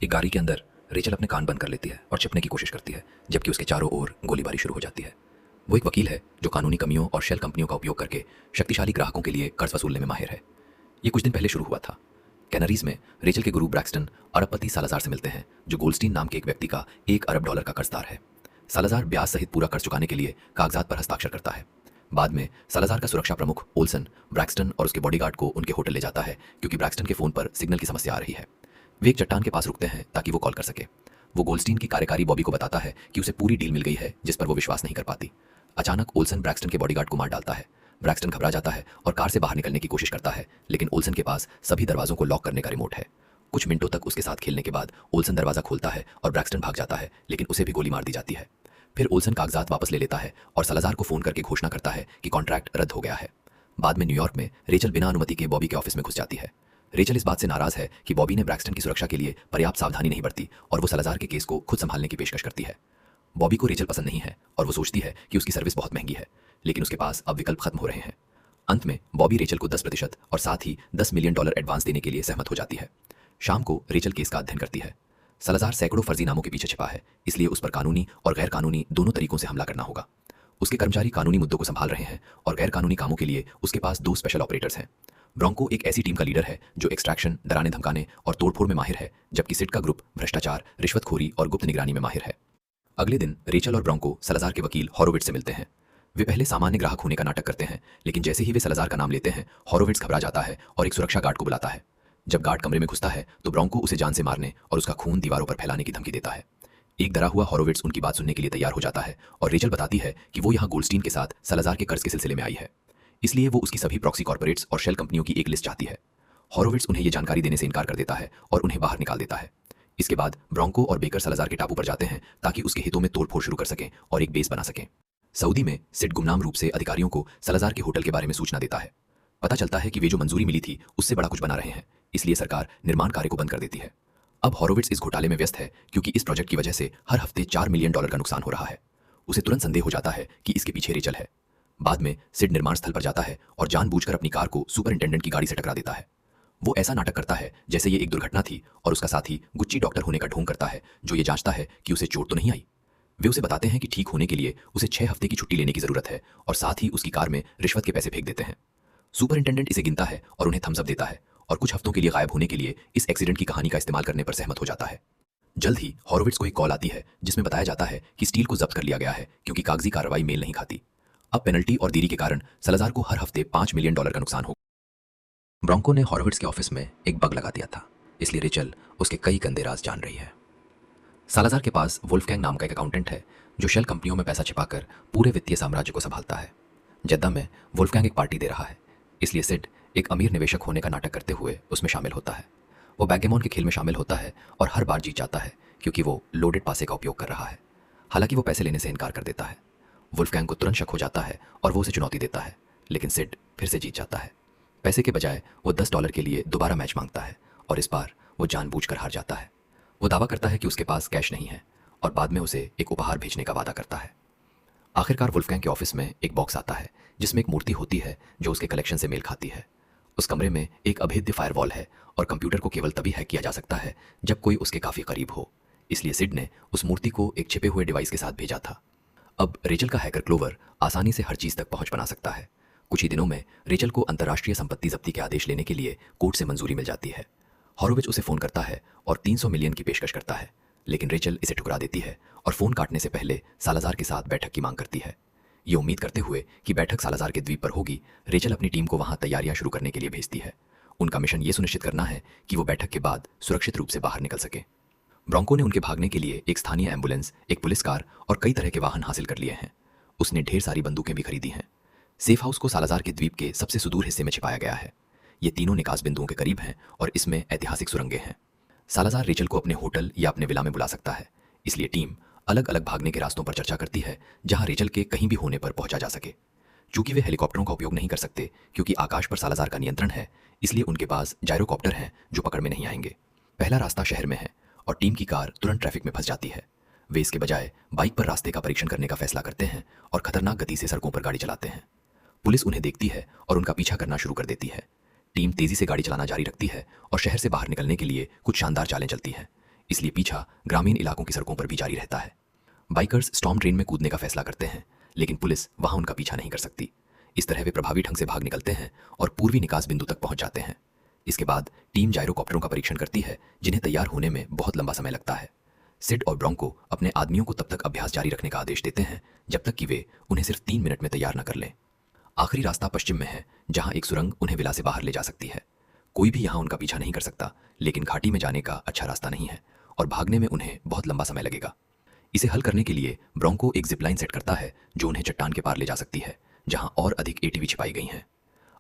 एक गाड़ी के अंदर रेचल अपने कान बंद कर लेती है और छिपने की कोशिश करती है, जबकि उसके चारों ओर गोलीबारी शुरू हो जाती है। वो एक वकील है जो कानूनी कमियों और शेल कंपनियों का उपयोग करके शक्तिशाली ग्राहकों के लिए कर्ज वसूलने में माहिर है। ये कुछ दिन पहले शुरू हुआ था। कैनरीज में रेचल के गुरु ब्रैक्सटन अरबपति सालाजार से मिलते हैं, जो गोल्डस्टीन नाम के एक व्यक्ति का $1 अरब का कर्जदार है। सालाजार ब्याज सहित पूरा कर्ज चुकाने के लिए कागजात पर हस्ताक्षर करता है। बाद में सालाजार का सुरक्षा प्रमुख ओल्सन ब्रैक्सटन और उसके बॉडीगार्ड को उनके होटल ले जाता है, क्योंकि ब्रैक्सटन के फोन पर सिग्नल की समस्या आ रही है। वे एक चट्टान के पास रुकते हैं ताकि वो कॉल कर सके। वो गोल्डस्टीन की कार्यकारी बॉबी को बताता है कि उसे पूरी डील मिल गई है, जिस पर वो विश्वास नहीं कर पाती। अचानक ओल्सन ब्रैक्सटन के बॉडीगार्ड को मार डालता है। ब्रैक्सटन घबरा जाता है और कार से बाहर निकलने की कोशिश करता है, लेकिन ओल्सन के पास सभी दरवाजों को लॉक करने का रिमोट है। कुछ मिनटों तक उसके साथ खेलने के बाद ओल्सन दरवाजा खोलता है और ब्रैक्सटन भाग जाता है, लेकिन उसे भी गोली मार दी जाती है। फिर ओल्सन कागजात वापस ले लेता है और सालाजार को फोन करके घोषणा करता है कि कॉन्ट्रैक्ट रद्द हो गया है। बाद में न्यूयॉर्क में रेचल बिना अनुमति के बॉबी के ऑफिस में घुस जाती है। रेचल इस बात से नाराज है कि बॉबी ने ब्रैक्सटन की सुरक्षा के लिए पर्याप्त सावधानी नहीं बरती और वो सालाजार के केस को खुद संभालने की पेशकश करती है। बॉबी को रेचल पसंद नहीं है और वो सोचती है कि उसकी सर्विस बहुत महंगी है, लेकिन उसके पास अब विकल्प खत्म हो रहे हैं। अंत में बॉबी रेचल को 10% और साथ ही $10 मिलियन एडवांस देने के लिए सहमत हो जाती है। शाम को रेचल केस का अध्ययन करती है। सालाजार सैकड़ों फर्जी नामों के पीछे छिपा है, इसलिए उस पर कानूनी और गैर कानूनी दोनों तरीकों से हमला करना होगा। उसके कर्मचारी कानूनी मुद्दों को संभाल रहे हैं और गैर कानूनी कामों के लिए उसके पास 2 स्पेशल ऑपरेटर्स हैं। ब्रोंको एक ऐसी टीम का लीडर है जो एक्सट्रैक्शन, डराने धमकाने और तोड़फोड़ में माहिर है, जबकि सिड का ग्रुप भ्रष्टाचार, रिश्वतखोरी और गुप्त निगरानी में माहिर है। अगले दिन रेचल और ब्रोंको सालाजार के वकील हॉरोविट्ज से मिलते हैं। वे पहले सामान्य ग्राहक होने का नाटक करते हैं, लेकिन जैसे ही वे सालाजार का नाम लेते हैं, हॉरोविट्ज घबरा जाता है और एक सुरक्षा गार्ड को बुलाता है। जब गार्ड कमरे में घुसता है तो ब्रोंको उसे जान से मारने और उसका खून दीवारों पर फैलाने की धमकी देता है। एक डरा हुआ हॉरोविट्ज उनकी बात सुनने के लिए तैयार हो जाता है और रेचल बताती है कि वो यहाँ गोल्डस्टीन के साथ सालाजार के कर्ज के सिलसिले में आई है, इसलिए वो उसकी सभी प्रॉक्सी कॉर्पोरेट्स और शेल कंपनियों की एक लिस्ट चाहती है। हॉरोविट्ज उन्हें ये जानकारी देने से इनकार कर देता है और उन्हें बाहर निकाल देता है। इसके बाद ब्रोंको और बेकर सालाजार के टापू पर जाते हैं ताकि उसके हितों में तोड़फोड़ शुरू कर सकें और एक बेस बना सकें। सऊदी में सिड गुमनाम रूप से अधिकारियों को सालाजार के होटल के बारे में सूचना देता है। पता चलता है कि वे जो मंजूरी मिली थी उससे बड़ा कुछ बना रहे हैं, इसलिए सरकार निर्माण कार्य को बंद कर देती है। अब हॉरोविट्ज इस घोटाले में व्यस्त है, क्योंकि इस प्रोजेक्ट की वजह से हर हफ्ते $4 मिलियन का नुकसान हो रहा है। उसे तुरंत संदेह हो जाता है कि इसके पीछे रेचल है। बाद में सिड निर्माण स्थल पर जाता है और जानबूझकर अपनी कार को सुपरिंटेंडेंट की गाड़ी से टकरा देता है। वो ऐसा नाटक करता है जैसे ये एक दुर्घटना थी और उसका साथी गुच्ची डॉक्टर होने का ढोंग करता है, जो ये जांचता है कि उसे चोट तो नहीं आई। वे उसे बताते हैं कि ठीक होने के लिए उसे 6 हफ्ते की छुट्टी लेने की जरूरत है और साथ ही उसकी कार में रिश्वत के पैसे फेंक देते हैं। सुपरिंटेंडेंट इसे गिनता है और उन्हें थम्स अप देता है और कुछ हफ्तों के लिए गायब होने के लिए इस एक्सीडेंट की कहानी का इस्तेमाल करने पर सहमत हो जाता है। जल्द ही हॉरोविट्ज को एक कॉल आती है जिसमें बताया जाता है कि स्टील को जब्त कर लिया गया है, क्योंकि कागजी कार्रवाई मेल नहीं खाती। अब पेनल्टी और देरी के कारण सालाजार को हर हफ्ते $5 मिलियन का नुकसान हो। ब्रोंको ने हॉरोविट्ज के ऑफिस में एक बग लगा दिया था, इसलिए रेचल उसके कई गंदे राज जान रही है। सालाजार के पास वुल्फगैंग नाम का एक अकाउंटेंट है जो शेल कंपनियों में पैसा छिपाकर पूरे वित्तीय साम्राज्य को संभालता है। जद्दा में वुल्फगैंग एक पार्टी दे रहा है, इसलिए सिड एक अमीर निवेशक होने का नाटक करते हुए उसमें शामिल होता है। वो बैकगैमन के खेल में शामिल होता है और हर बार जीत जाता है, क्योंकि वो लोडेड पासे का उपयोग कर रहा है। हालांकि वो पैसे लेने से इनकार कर देता है। वुल्फगैंग को तुरंत शक हो जाता है और वो उसे चुनौती देता है, लेकिन सिड फिर से जीत जाता है। पैसे के बजाय वो $10 के लिए दोबारा मैच मांगता है और इस बार वो जानबूझकर हार जाता है। वो दावा करता है कि उसके पास कैश नहीं है और बाद में उसे एक उपहार भेजने का वादा करता है। आखिरकार वुल्फगैंग के ऑफिस में एक बॉक्स आता है जिसमें एक मूर्ति होती है जो उसके कलेक्शन से मेल खाती है। उस कमरे में एक अभेद्य फायरवॉल है और कंप्यूटर को केवल तभी हैक किया जा सकता है जब कोई उसके काफी करीब हो, इसलिए सिड ने उस मूर्ति को एक छिपे हुए डिवाइस के साथ भेजा था। अब रेचल का हैकर क्लोवर आसानी से हर चीज तक पहुंच बना सकता है। कुछ ही दिनों में रेचल को अंतर्राष्ट्रीय संपत्ति जब्ती के आदेश लेने के लिए कोर्ट से मंजूरी मिल जाती है। हॉरोविच उसे फोन करता है और 300 मिलियन की पेशकश करता है, लेकिन रेचल इसे ठुकरा देती है और फोन काटने से पहले सालाजार के साथ बैठक की मांग करती है। ये उम्मीद करते हुए कि बैठक सालाजार के द्वीप पर होगी, रेचल अपनी टीम को वहां तैयारियां शुरू करने के लिए भेजती है। उनका मिशन ये सुनिश्चित करना है कि वो बैठक के बाद सुरक्षित रूप से बाहर निकल सके। ब्रोंको ने उनके भागने के लिए एक स्थानीय एम्बुलेंस, एक पुलिस कार और कई तरह के वाहन हासिल कर लिए हैं। उसने ढेर सारी बंदूकें भी खरीदी हैं। सेफ हाउस को सालाजार के द्वीप के सबसे सुदूर हिस्से में छिपाया गया है। ये तीनों निकास बिंदुओं के करीब हैं और इसमें ऐतिहासिक सुरंगें हैं। सालाजार रेचल को अपने होटल या अपने विला में बुला सकता है, इसलिए टीम अलग अलग भागने के रास्तों पर चर्चा करती है जहां रेचल के कहीं भी होने पर पहुंचा जा सके। चूंकि वे हेलीकॉप्टरों का उपयोग नहीं कर सकते क्योंकि आकाश पर सालाजार का नियंत्रण है, इसलिए उनके पास जायरोकॉप्टर हैं जो पकड़ में नहीं आएंगे। पहला रास्ता शहर में है और टीम की कार तुरंत ट्रैफिक में फंस जाती है। वे इसके बजाय बाइक पर रास्ते का परीक्षण करने का फैसला करते हैं और खतरनाक गति से सड़कों पर गाड़ी चलाते हैं। पुलिस उन्हें देखती है और उनका पीछा करना शुरू कर देती है। टीम तेजी से गाड़ी चलाना जारी रखती है और शहर से बाहर निकलने के लिए कुछ शानदार चालें चलती हैं। इसलिए पीछा ग्रामीण इलाकों की सड़कों पर भी जारी रहता है। बाइकर्स स्टॉर्म ड्रेन में कूदने का फैसला करते हैं, लेकिन पुलिस वहां उनका पीछा नहीं कर सकती। इस तरह वे प्रभावी ढंग से भाग निकलते हैं और पूर्वी निकास बिंदु तक पहुंच जाते हैं। इसके बाद टीम जायरोकॉप्टरों का परीक्षण करती है, जिन्हें तैयार होने में बहुत लंबा समय लगता है। सिड और ब्रोंको अपने आदमियों को तब तक अभ्यास जारी रखने का आदेश देते हैं जब तक कि वे उन्हें सिर्फ 3 मिनट में तैयार न कर लें। आखिरी रास्ता पश्चिम में है, जहां एक सुरंग उन्हें विला से बाहर ले जा सकती है। कोई भी यहां उनका पीछा नहीं कर सकता, लेकिन घाटी में जाने का अच्छा रास्ता नहीं है और भागने में उन्हें बहुत लंबा समय लगेगा। इसे हल करने के लिए ब्रोंको एक जिपलाइन सेट करता है जो उन्हें चट्टान के पार ले जा सकती है, जहां और अधिक एटीवी छिपाई गई हैं।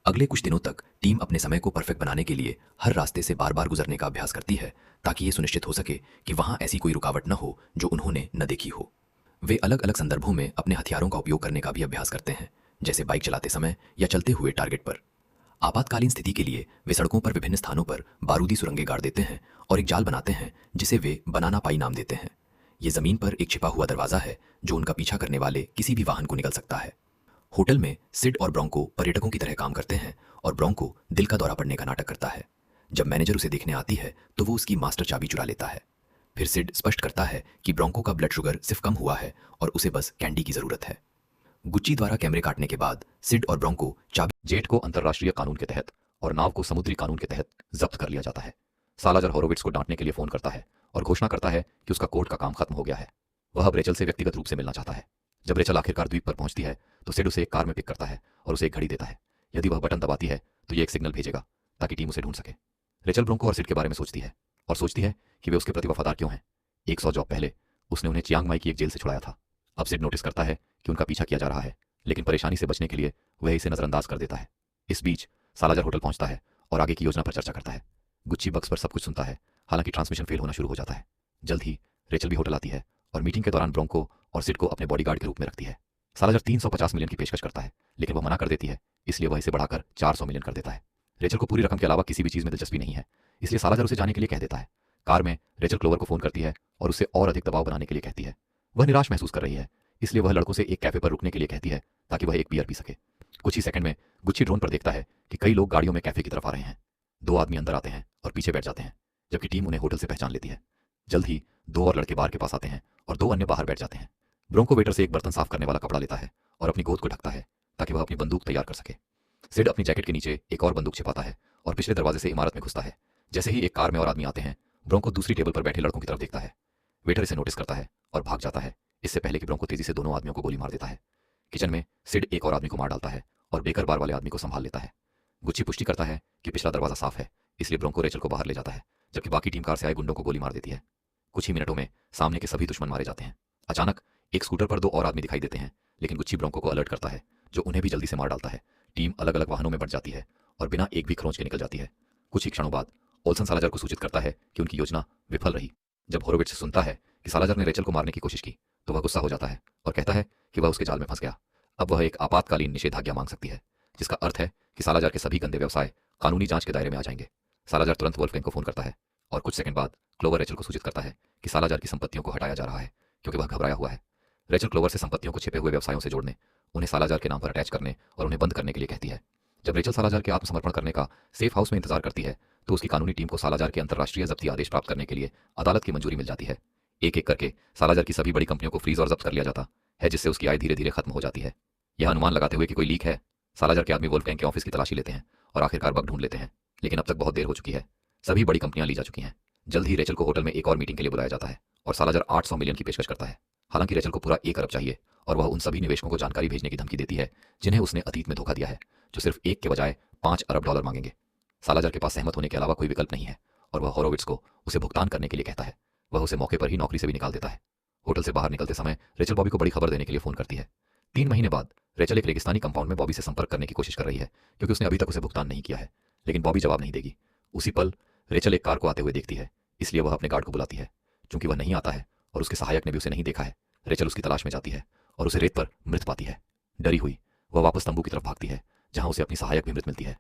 अगले कुछ दिनों तक टीम अपने समय को परफेक्ट बनाने के लिए हर रास्ते से बार बार गुजरने का अभ्यास करती है, ताकि ये सुनिश्चित हो सके कि वहां ऐसी कोई रुकावट न हो जो उन्होंने न देखी हो। वे अलग अलग संदर्भों में अपने हथियारों का उपयोग करने का भी अभ्यास करते हैं, जैसे बाइक चलाते समय या चलते हुए टारगेट पर। आपातकालीन स्थिति के लिए वे सड़कों पर विभिन्न स्थानों पर बारूदी सुरंगें गाड़ देते हैं और एक जाल बनाते हैं जिसे वे बनाना पाई नाम देते हैं। ये जमीन पर एक छिपा हुआ दरवाजा है जो उनका पीछा करने वाले किसी भी वाहन को निकल सकता है। होटल में सिड और ब्रोंको पर्यटकों की तरह काम करते हैं और ब्रोंको दिल का दौरा पड़ने का नाटक करता है। जब मैनेजर उसे देखने आती है तो वो उसकी मास्टर चाबी चुरा लेता है। फिर सिड स्पष्ट करता है कि ब्रोंको का ब्लड शुगर सिर्फ कम हुआ है और उसे बस कैंडी की जरूरत है। गुच्ची द्वारा कैमरे काटने के बाद सिड और ब्रोंको चाबी जेट को अंतर्राष्ट्रीय कानून के तहत और नाव को समुद्री कानून के तहत जब्त कर लिया जाता है। सालाजर होरोविट्स को डांटने के लिए फोन करता है और घोषणा करता है कि उसका कोर्ट का काम खत्म हो गया है। वह अब रेचल से व्यक्तिगत रूप से मिलना चाहता है। जब रेचल आखिरकार द्वीप पर पहुंचती है तो सिड उसे एक कार में पिक करता है और उसे एक घड़ी देता है। यदि वह बटन दबाती है तो ये एक सिग्नल भेजेगा ताकि टीम उसे ढूंढ सके। रेचल ब्रोंको और सिड के बारे में सोचती है और सोचती है कि वे उसके प्रति वफादार क्यों हैं। 100 जॉब पहले उसने उन्हें चियांग माई की एक जेल से छुड़ाया था। अब सिड नोटिस करता है कि उनका पीछा किया जा रहा है, लेकिन परेशानी से बचने के लिए वह इसे नजरअंदाज कर देता है। इस बीच सालाजर होटल पहुंचता है और आगे की योजना पर चर्चा करता है। गुच्ची बक्स पर सब कुछ सुनता है, हालांकि ट्रांसमिशन फेल होना शुरू हो जाता है। जल्द ही रेचल भी होटल आती है और मीटिंग के दौरान ब्रोंको और सिड को अपने बॉडीगार्ड के रूप में रखती है। सालाजर 350 मिलियन की पेशकश करता है, लेकिन वह मना कर देती है, इसलिए वह इसे बढ़ाकर 400 मिलियन कर देता है। रेचल को पूरी रकम के अलावा किसी भी चीज में दिलचस्पी नहीं है, इसलिए सालाजर उसे जाने के लिए कह देता है। कार में रेचल क्लोवर को फोन करती है और उससे और अधिक दबाव बनाने के लिए कहती है। वह निराश महसूस कर रही है, इसलिए वह लड़कों से एक कैफे पर रुकने के लिए कहती है ताकि वह एक बियर पी सके। कुछ ही सेकंड में गुच्ची ड्रोन पर देखता है कि कई लोग गाड़ियों में कैफे की तरफ आ रहे हैं। 2 आदमी अंदर आते हैं और पीछे बैठ जाते हैं, जबकि टीम उन्हें होटल से पहचान लेती है। जल्द ही 2 और लड़के बार के पास आते हैं और 2 अन्य बाहर बैठ जाते हैं। ब्रोंको वेटर से एक बर्तन साफ करने वाला कपड़ा लेता है और अपनी गोद को ढकता है ताकि वह अपनी बंदूक तैयार कर सके। सिड अपनी जैकेट के नीचे एक और बंदूक छिपाता है और पिछले दरवाजे से इमारत में घुसता है। जैसे ही एक कार में और आदमी आते हैं, ब्रोंको दूसरी टेबल पर बैठे लड़कों की तरफ देखता है। वेटर इसे नोटिस करता है और भाग जाता है, इससे पहले कि ब्रोंको तेजी से दोनों आदमियों को गोली मार देता है। किचन में सिड एक और आदमी को मार डालता है और बेकर बार वाले आदमी को संभाल लेता है। गुच्ची पुष्टि करता है कि पिछला दरवाजा साफ है, इसलिए ब्रोंको रेचल को बाहर ले जाता है, जबकि बाकी टीम कार से आए गुंडों को गोली मार देती है। कुछ ही मिनटों में सामने के सभी दुश्मन मारे जाते हैं। अचानक एक स्कूटर पर 2 और आदमी दिखाई देते हैं, लेकिन गुच्ची ब्रोंको को अलर्ट करता है, जो उन्हें भी जल्दी से मार डालता है। टीम अलग अलग वाहनों में बढ़ जाती है और बिना एक भी खरोंच के निकल जाती है। कुछ ही क्षणों बाद ओल्सन सालाजर को सूचित करता है कि उनकी योजना विफल रही। जब होरोविट्स सुनता है कि सालाजर ने रेचल को मारने की कोशिश की तो वह गुस्सा हो जाता है और कहता है कि वह उसके जाल में फंस गया। अब वह एक आपातकालीन निषेधाज्ञा मांग सकती है, जिसका अर्थ है कि सालाजर के सभी गंदे व्यवसाय कानूनी जांच के दायरे में आ जाएंगे। सालाजर तुरंत वोल्फगैंग को फोन करता है और कुछ सेकंड बाद क्लोवर रेचल को सूचित करता है कि सालाजर की संपत्तियों को हटाया जा रहा है, क्योंकि वह घबराया हुआ है। रेचल क्लोवर से संपत्तियों को छिपे हुए व्यवसायों से जोड़ने, उन्हें सालाजर के नाम पर अटैच करने और उन्हें बंद करने के लिए कहती है। जब रेचल सालाजर के आत्मसमर्पण करने का सेफ हाउस में इंतजार करती है तो उसकी कानूनी टीम को सालाजर के अंतर्राष्ट्रीय जब्ती आदेश प्राप्त करने के लिए अदालत की मंजूरी मिल जाती है। एक एक करके सालाजर की सभी बड़ी कंपनियों को फ्रीज और जब्त कर लिया जाता है, जिससे उसकी आय धीरे धीरे खत्म हो जाती है। यह अनुमान लगाते हुए कि कोई लीक है, सालाजर के आदमी वोल्फगैंग के ऑफिस की तलाशी लेते हैं और आखिरकार बग ढूंढ लेते हैं, लेकिन अब तक बहुत देर हो चुकी है। सभी बड़ी कंपनियां ली जा चुकी हैं। जल्द ही रेचल को होटल में एक और मीटिंग के लिए बुलाया जाता है और सालाजर 800 मिलियन की पेशकश करता है। हालांकि रेचल को पूरा 1 अरब चाहिए और वह उन सभी निवेशकों को जानकारी भेजने की धमकी देती है जिन्हें उसने अतीत में धोखा दिया है, जो सिर्फ 1 के बजाय 5 अरब डॉलर मांगेंगे। सालाजर के पास सहमत होने के अलावा कोई विकल्प नहीं है और वह होरोविट्स को उसे भुगतान करने के लिए कहता है। वह उसे मौके पर ही नौकरी से भी निकाल देता है। होटल से बाहर निकलते समय रेचल बॉबी को बड़ी खबर देने के लिए फोन करती है। 3 महीने बाद रेचल एक रेगिस्तानी कंपाउंड में बॉबी से संपर्क करने की कोशिश कर रही है, क्योंकि उसने अभी तक उसे भुगतान नहीं किया है, लेकिन बॉबी जवाब नहीं देगी। उसी पल रेचल एक कार को आते हुए देखती है, इसलिए वह अपने गार्ड को बुलाती है। चूंकि वह नहीं आता है और उसके सहायक ने भी उसे नहीं देखा है, रेचल उसकी तलाश में जाती है और उसे रेत पर मृत पाती है। डरी हुई वह वापस तंबू की तरफ भागती है, जहां उसे अपनी सहायक भी मृत मिलती है।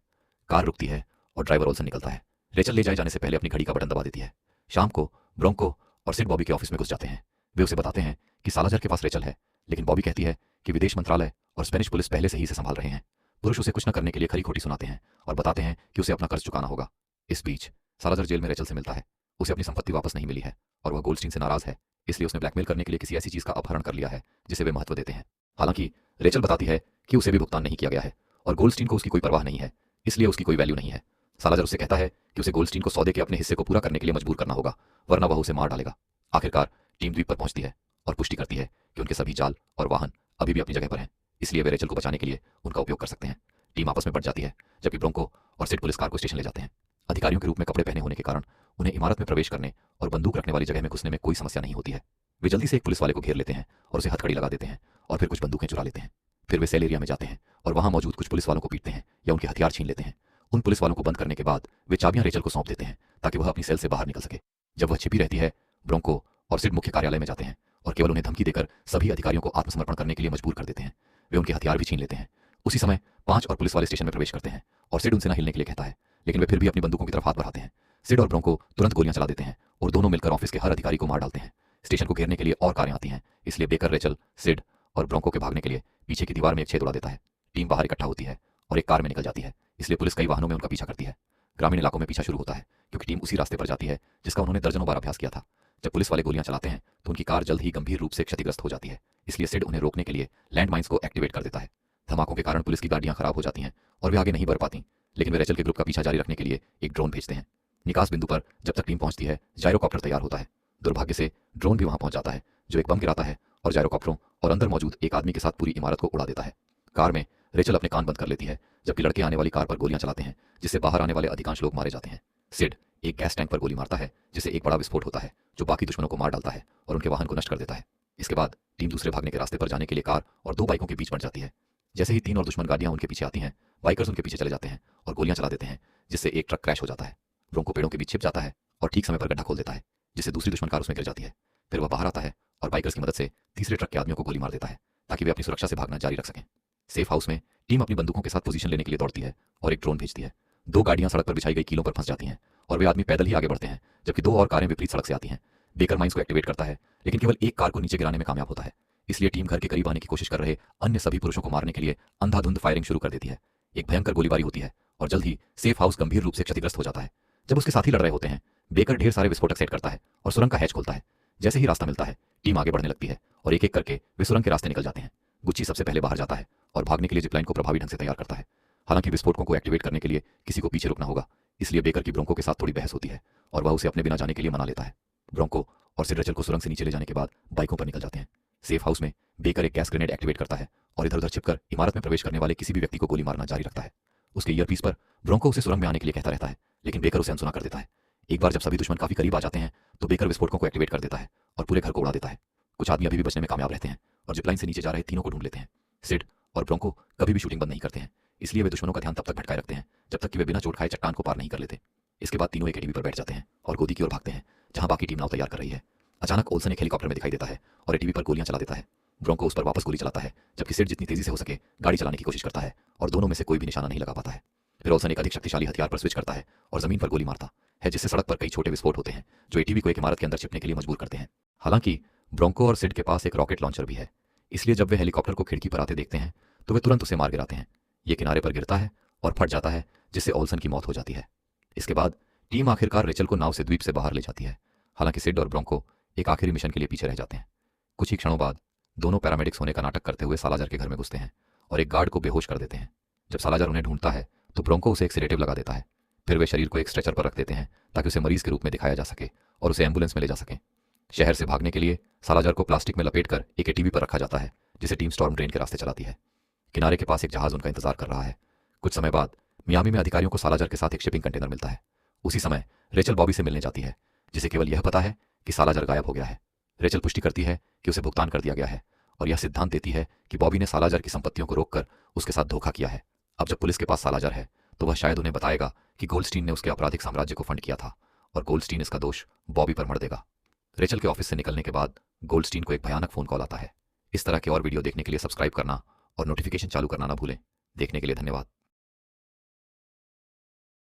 कार रुकती है और ड्राइवर ओल्सन निकलता है। रेचल ले जाए जाने से पहले अपनी घड़ी का बटन दबा देती है। शाम को ब्रोंको और सिड बॉबी के ऑफिस में घुस जाते हैं। वे उसे बताते हैं कि सालाजर के पास रेचल है, लेकिन बॉबी कहती है कि विदेश मंत्रालय और स्पेनिश पुलिस पहले से ही इसे संभाल रहे हैं। पुरुष उसे कुछ न करने के लिए खरी खोटी सुनाते हैं और बताते हैं कि उसे अपना कर्ज चुकाना होगा। इस बीच सालाजर जेल में रेचल से मिलता है उसे अपनी संपत्ति वापस नहीं मिली है और वह गोल्डस्टीन से नाराज है, इसलिए उसने ब्लैकमेल करने के लिए किसी ऐसी चीज का अपहरण कर लिया है जिसे वे महत्व देते हैं। हालांकि रेचल बताती है कि उसे भी भुगतान नहीं किया गया है और गोल्डस्टीन को उसकी कोई परवाह नहीं है, इसलिए उसकी कोई वैल्यू नहीं है। सालाज़र उससे कहता है कि उसे गोल्डस्टीन को सौदे के अपने हिस्से को पूरा करने के लिए मजबूर करना होगा, वरना वह उसे मार डालेगा। आखिरकार टीम द्वीप पर पहुंचती है और पुष्टि करती है कि उनके सभी जाल और वाहन अभी भी अपनी जगह पर हैं, इसलिए वे रेचल को बचाने के लिए उनका उपयोग कर सकते हैं। टीम आपस में बढ़ जाती है, जबकि ब्रोंको और सिड पुलिस कार को स्टेशन ले जाते हैं। अधिकारियों के रूप में कपड़े पहने होने के कारण उन्हें इमारत में प्रवेश करने और बंदूक रखने वाली जगह में घुसने में कोई समस्या नहीं होती है। वे जल्दी से एक पुलिस वाले को घेर लेते हैं और उसे हथकड़ी लगा देते हैं और फिर कुछ बंदूकें चुरा लेते हैं। फिर वे सेल एरिया में जाते हैं और वहां मौजूद कुछ पुलिस वालों को पीटते हैं या उनके हथियार छीन लेते हैं। उन पुलिस वालों को बंद करने के बाद वे चाबियां रेचल को सौंप देते हैं ताकि वह अपनी सेल से बाहर निकल सके। जब वह छिपी रहती है, ब्रोंको और सिड मुख्य कार्यालय में जाते हैं और केवल उन्हें धमकी देकर सभी अधिकारियों को आत्मसमर्पण करने के लिए मजबूर कर देते हैं। वे उनके हथियार भी छीन लेते हैं। उसी समय 5 और पुलिस वाले स्टेशन में प्रवेश करते हैं और सिड उनसे न हिलने के लिए कहता है, लेकिन वे फिर भी अपनी बंदूकों की तरफ हाथ बढ़ाते हैं। सिड और ब्रोंको तुरंत गोलियां चला देते हैं और दोनों मिलकर ऑफिस के हर अधिकारी को मार डालते हैं। स्टेशन को घेरने के लिए और कारें आती हैं, इसलिए बेकर रेचल, सिड और ब्रोंको के भागने के लिए पीछे की दीवार में एक छेद उड़ा देता है। टीम बाहर इकट्ठा होती है और एक कार में निकल जाती है, इसलिए पुलिस कई वाहनों में उनका पीछा करती है। ग्रामीण इलाकों में पीछा शुरू होता है क्योंकि टीम उसी रास्ते पर जाती है जिसका उन्होंने दर्जनों बार अभ्यास किया था। जब पुलिस वाले गोलियां चलाते हैं तो उनकी कार जल्द ही गंभीर रूप से क्षतिग्रस्त हो जाती है, इसलिए सिड उन्हें रोकने के लिए लैंड माइंस को एक्टिवेट कर देता है। धमाकों के कारण पुलिस की गाड़ियां खराब हो जाती हैं और वे आगे नहीं बढ़ पाती, लेकिन वे रेचल के ग्रुप का पीछा जारी रखने के लिए एक ड्रोन भेजते हैं। निकास बिंदु पर जब तक टीम पहुंचती है, जायरोकॉप्टर तैयार होता है। दुर्भाग्य से ड्रोन भी वहां पहुंच जाता है, जो एक बम गिराता है और जायरोकॉप्टरों और अंदर मौजूद एक आदमी के साथ पूरी इमारत को उड़ा देता है। कार में रेचल अपने कान बंद कर लेती है, जबकि लड़के आने वाली कार पर गोलियां चलाते हैं, जिससे बाहर आने वाले अधिकांश लोग मारे जाते हैं। सिड एक गैस टैंक पर गोली मारता है, जिससे एक बड़ा विस्फोट होता है जो बाकी दुश्मनों को मार डालता है और उनके वाहन को नष्ट कर देता है। इसके बाद टीम दूसरे भागने के रास्ते पर जाने के लिए कार और 2 बाइकों के बीच बढ़ जाती है। जैसे ही 3 और दुश्मन गाड़ियां उनके पीछे आती हैं, बाइकर्स उनके पीछे चले जाते हैं और गोलियां चला देते हैं, जिससे एक ट्रक क्रैश हो जाता है। ब्रोंको पेड़ों के बीच छिप जाता है और ठीक समय पर गड्ढा खोल देता है, जिससे दूसरी दुश्मन कार उसमें गिर जाती है। फिर वह बाहर आता है और बाइकर्स की मदद से तीसरे ट्रक के आदमियों को गोली मार देता है ताकि वे अपनी सुरक्षा से भागना जारी रख सकें। सेफ हाउस में टीम अपनी बंदूकों के साथ पोजीशन लेने के लिए दौड़ती है और एक ड्रोन भेजती है। 2 गाड़ियां सड़क पर बिछाई गई कीलों पर फंस जाती हैं और वे आदमी पैदल ही आगे बढ़ते हैं, जबकि 2 और कारें विपरीत सड़क से आती हैं। बेकर माइंस को एक्टिवेट करता है, लेकिन केवल एक कार को नीचे गिराने में कामयाब होता है, इसलिए टीम घर के करीब आने की कोशिश कर रहे अन्य सभी पुरुषों को मारने के लिए अंधाधुंध फायरिंग शुरू कर देती है। एक भयंकर गोलीबारी होती है और जल्द ही सेफ हाउस गंभीर रूप से क्षतिग्रस्त हो जाता है। जब उसके साथी लड़ रहे होते हैं, बेकर ढेर सारे विस्फोटक सेट करता है और सुरंग का हैच खोलता है। जैसे ही रास्ता मिलता है, टीम आगे बढ़ने लगती है और एक एक करके वे सुरंग के रास्ते निकल जाते हैं। गुच्ची सबसे पहले बाहर जाता है और भागने के लिए जिपलाइन को प्रभावी ढंग से तैयार करता है। हालांकि विस्फोटकों को एक्टिवेट करने के लिए किसी को पीछे रुकना होगा, इसलिए बेकर की ब्रोंको के साथ थोड़ी बहस होती है और वह उसे अपने बिना जाने के लिए मना लेता है। ब्रोंको और सिड रेचल को सुरंग से नीचे ले जाने के बाद बाइकों पर निकल जाते हैं। सेफ हाउस में बेकर एक गैस ग्रेनेड एक्टिवेट करता है और इधर उधर छिपकर इमारत में प्रवेश करने वाले किसी भी व्यक्ति को गोली मारना जारी रखता है। उसके ईयरपीस पर ब्रोंको उसे सुरंग में आने के लिए कहता रहता है, लेकिन बेकर उसे अनसुना कर देता है। एक बार जब सभी दुश्मन काफी करीब आ जाते हैं तो बेकर विस्फोटकों को एक्टिवेट कर देता है और पूरे घर को उड़ा देता है। कुछ आदमी अभी भी बचने में कामयाब रहते हैं और जिपलाइन से नीचे जा रहे तीनों को ढूंढ लेते हैं। सिड और ब्रोंको कभी भी शूटिंग बंद नहीं करते हैं, इसलिए वे दुश्मनों का ध्यान तब तक भटकाए रखते हैं जब तक कि वे बिना चोट खाए चट्टान को पार नहीं कर लेते। इसके बाद तीनों एक एटीवी पर बैठ जाते हैं और गोदी की ओर भागते हैं, जहां बाकी टीम नाव तैयार कर रही है। अचानक ओल्सन एक हेलीकॉप्टर में दिखाई देता है और एटीवी पर गोलियां चला देता है। ब्रोंको उस पर वापस गोली चलाता है, जबकि सिड जितनी तेजी से हो सके गाड़ी चलाने की कोशिश करता है और दोनों में से कोई भी निशाना नहीं लगा पाता है। फिर ओल्सन एक अधिक शक्तिशाली हथियार पर स्विच करता है और जमीन पर गोली मारता है, जिससे सड़क पर कई छोटे विस्फोट होते हैं जो एटीवी को एक इमारत के अंदर छिपने के लिए मजबूर करते हैं। हालांकि ब्रोंको और सिड के पास एक रॉकेट लॉन्चर भी है, इसलिए जब वे हेलीकॉप्टर को खिड़की पर आते देखते हैं तो वे तुरंत उसे मार गिराते हैं। ये किनारे पर गिरता है और फट जाता है, जिससे ओल्सन की मौत हो जाती है। इसके बाद टीम आखिरकार रेचल को नाव से द्वीप से बाहर ले जाती है। हालांकि सिड और ब्रोंको एक आखिरी मिशन के लिए पीछे रह जाते हैं। कुछ ही क्षणों बाद दोनों पैरामेडिक्स होने का नाटक करते हुए सालाजार के घर में घुसते हैं और एक गार्ड को बेहोश कर देते हैं। जब सालाजार उन्हें ढूंढता है तो ब्रोंको उसे एक सेडेटिव लगा देता है। फिर वे शरीर को एक स्ट्रेचर पर रख देते हैं ताकि उसे मरीज के रूप में दिखाया जा सके और उसे एम्बुलेंस में ले जा सकें। शहर से भागने के लिए सालाजार को प्लास्टिक में लपेटकर एक एटीवी पर रखा जाता है, जिसे टीम स्टॉर्म ड्रेन के रास्ते चलाती है। किनारे के पास एक जहाज उनका इंतजार कर रहा है। कुछ समय बाद मियामी में अधिकारियों को सालाजार के साथ एक शिपिंग कंटेनर मिलता है। उसी समय रेचल बॉबी से मिलने जाती है, जिसे केवल यह पता है कि सालाजार गायब हो गया है। रेचल पुष्टि करती है कि उसे भुगतान कर दिया गया है और यह सिद्धांत देती है कि बॉबी ने सालाजार की संपत्तियों को रोककर उसके साथ धोखा किया है। अब जब पुलिस के पास सालाजार है तो वह शायद उन्हें बताएगा कि गोल्डस्टीन ने उसके आपराधिक साम्राज्य को फंड किया था और गोल्डस्टीन इसका दोष बॉबी पर मढ़ देगा। रेचल के ऑफिस से निकलने के बाद गोल्डस्टीन को एक भयानक फोन कॉल आता है। इस तरह के और वीडियो देखने के लिए सब्सक्राइब करना और नोटिफिकेशन चालू करना ना भूलें। देखने के लिए धन्यवाद।